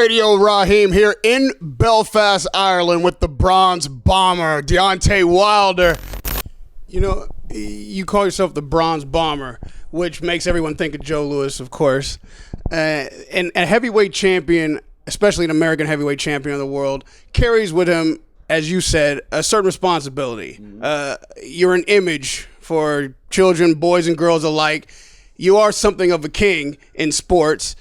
Radio, Rahim here in Belfast, Ireland with the Bronze Bomber, Deontay Wilder. You know, you call yourself the Bronze Bomber, which makes everyone think of Joe Louis, of course. And a heavyweight champion, especially an American heavyweight champion of the world, carries with him, as you said, a certain responsibility. You're an image for children, boys and girls alike. You are something of a king in sports.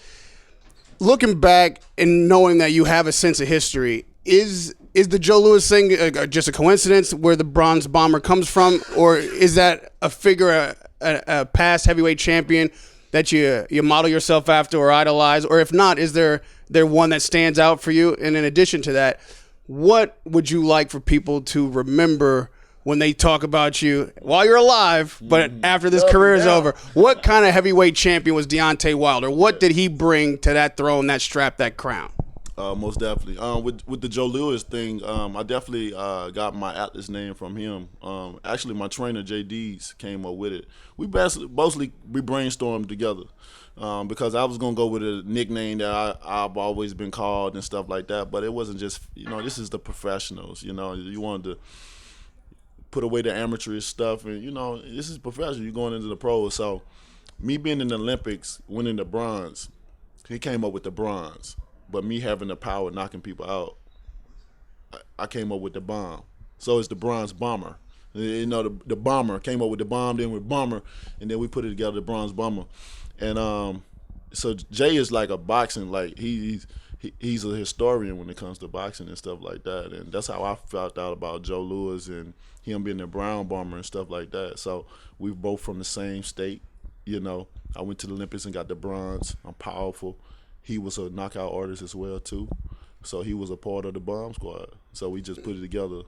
Looking back and knowing that you have a sense of history, is the Joe Louis thing just a coincidence where the Bronze Bomber comes from, or is that a figure, a past heavyweight champion that you model yourself after or idolize? Or if not, is there one that stands out for you? And in addition to that, what would you like for people to remember when they talk about you while you're alive, but after this career is over? What kind of heavyweight champion was Deontay Wilder? What did he bring to that throne, that strap, that crown? Most definitely. With the Joe Louis thing, I definitely got my Atlas name from him. Actually, my trainer, JD's, came up with it. We brainstormed together because I was going to go with a nickname that I've always been called and stuff like that, but it wasn't just, this is the professionals. You wanted to put away the amateurish stuff, and this is professional. You're going into the pros. So, me being in the Olympics, winning the bronze, he came up with the bronze. But me having the power of knocking people out, I came up with the bomb. So it's the Bronze Bomber. The bomber came up with the bomb, then with bomber, and then we put it together, the Bronze Bomber. And so Jay is like a boxing, like he's a historian when it comes to boxing and stuff like that. And that's how I felt out about Joe Louis and him being the Brown Bomber and stuff like that. So we're both from the same state. I went to the Olympics and got the bronze. I'm powerful. He was a knockout artist as well too. So he was a part of the bomb squad. So we just put it together,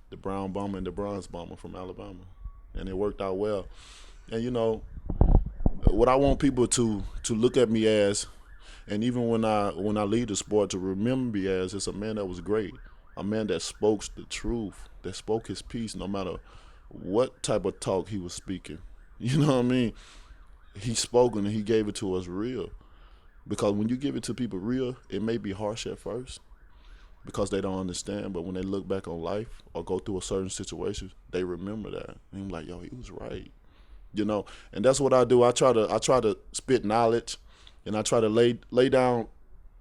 the Brown Bomber and the Bronze Bomber from Alabama. And it worked out well. And what I want people to look at me as, and even when I leave the sport, to remember me as, is a man that was great. A man that spoke the truth, that spoke his piece no matter what type of talk he was speaking. You know what I mean? He spoke and he gave it to us real. Because when you give it to people real, it may be harsh at first because they don't understand. But when they look back on life or go through a certain situation, they remember that. And I'm like, yo, he was right. And that's what I do. I try to spit knowledge, and I try to lay down,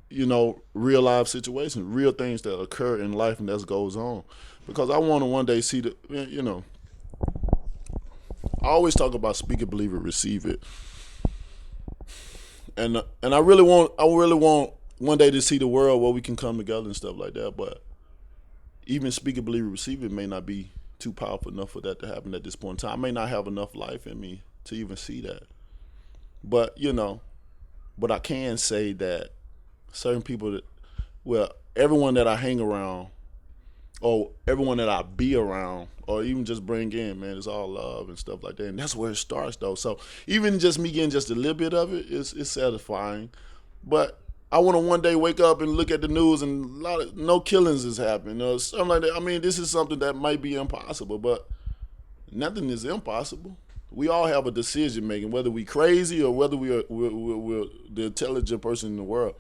real life situations, real things that occur in life and that goes on. Because I want to one day see I always talk about speak it, believe it, receive it. And I really want one day to see the world where we can come together and stuff like that. But even speak it, believe it, receive it may not be too powerful enough for that to happen at this point in time. I may not have enough life in me to even see that. But but I can say that certain people everyone that I hang around, or everyone that I be around, or even just bring in, man, it's all love and stuff like that. And that's where it starts, though. So even just me getting just a little bit of it is satisfying. But I want to one day wake up and look at the news and no killings is happening, or something like that. I mean, this is something that might be impossible, but nothing is impossible. We all have a decision making, whether we crazy or whether we're the intelligent person in the world.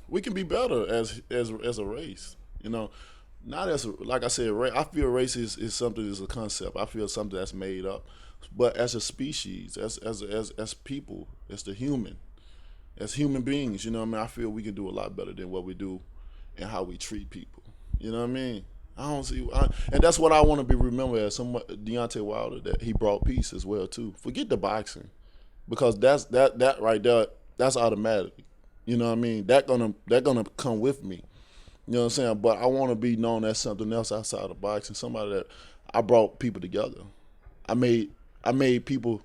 We can be better as a race, not as like I said, I feel race is something, is a concept. I feel something that's made up, but as a species, as people, as human beings, I feel we can do a lot better than what we do and how we treat people. You know what I mean? I don't see, and that's what I want to be remembered as. Deontay Wilder, that he brought peace as well too. Forget the boxing, because that right there, that's automatic. You know what I mean? They're gonna come with me. You know what I'm saying? But I want to be known as something else outside of boxing. Somebody that I brought people together. I made people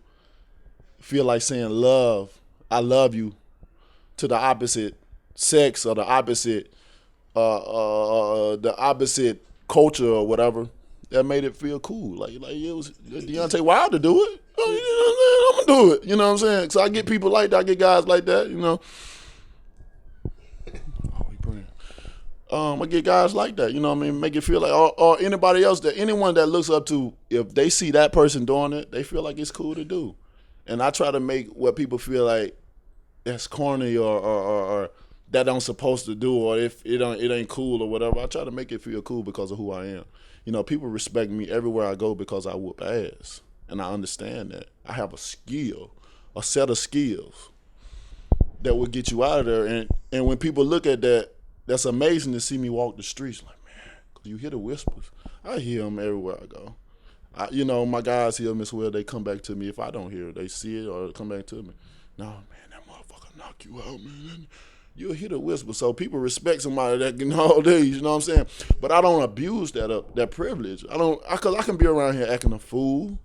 feel like saying love, I love you, to the opposite sex or the opposite culture or whatever. That made it feel cool. Like it was Deontay Wilder do it. I'm gonna do it. You know what I'm saying? So I get people like that. I get guys like that. I get guys like that, make it feel like, or anybody else, anyone that looks up to, if they see that person doing it, they feel like it's cool to do. And I try to make what people feel like that's corny or that I'm supposed to do, or if it ain't cool or whatever. I try to make it feel cool because of who I am. You know, people respect me everywhere I go because I whoop ass, and I understand that. I have a skill, a set of skills that will get you out of there. And when people look at that, that's amazing to see me walk the streets. Like, man, because you hear the whispers. I hear them everywhere I go. You know, my guys hear them as well. They come back to me. If I don't hear it, they see it or come back to me. No, man, that motherfucker knock you out, man. You'll hear the whisper. So people respect somebody that can all day, you know what I'm saying? But I don't abuse that privilege. Because I can be around here acting a fool.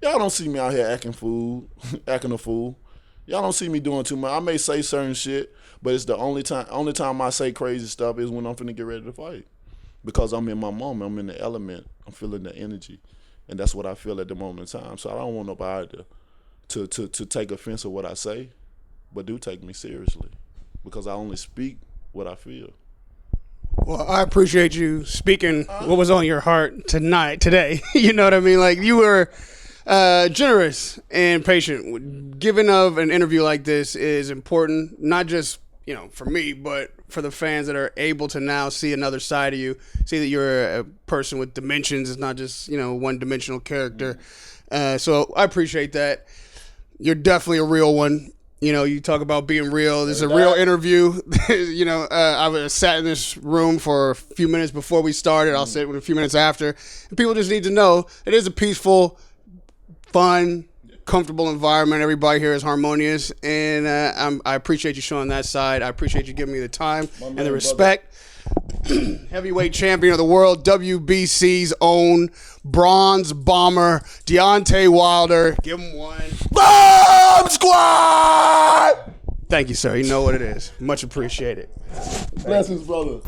Y'all don't see me out here acting a fool. Y'all don't see me doing too much. I may say certain shit, but it's the only time I say crazy stuff is when I'm finna get ready to fight. Because I'm in my moment, I'm in the element, I'm feeling the energy. And that's what I feel at the moment in time. So I don't want nobody to take offense of what I say, but do take me seriously. Because I only speak what I feel. Well, I appreciate you speaking what was on your heart today. You know what I mean? Like, you were generous and patient. Giving of an interview like this is important, not just, you know, for me, but for the fans that are able to now see another side of you, see that you're a person with dimensions. It's not just, you know, one-dimensional character. So I appreciate that. You're definitely a real one. You know, you talk about being real. This is a real interview. You know, I sat in this room for a few minutes before we started. I'll sit with a few minutes after. And people just need to know it is a peaceful, fun, comfortable environment. Everybody here is harmonious. And I appreciate you showing that side. I appreciate you giving me the time and the respect. Heavyweight champion of the world, WBC's own bronze bomber, Deontay Wilder. Give him one. Bomb Squad! Thank you, sir. You know what it is. Much appreciated. Blessings, brother.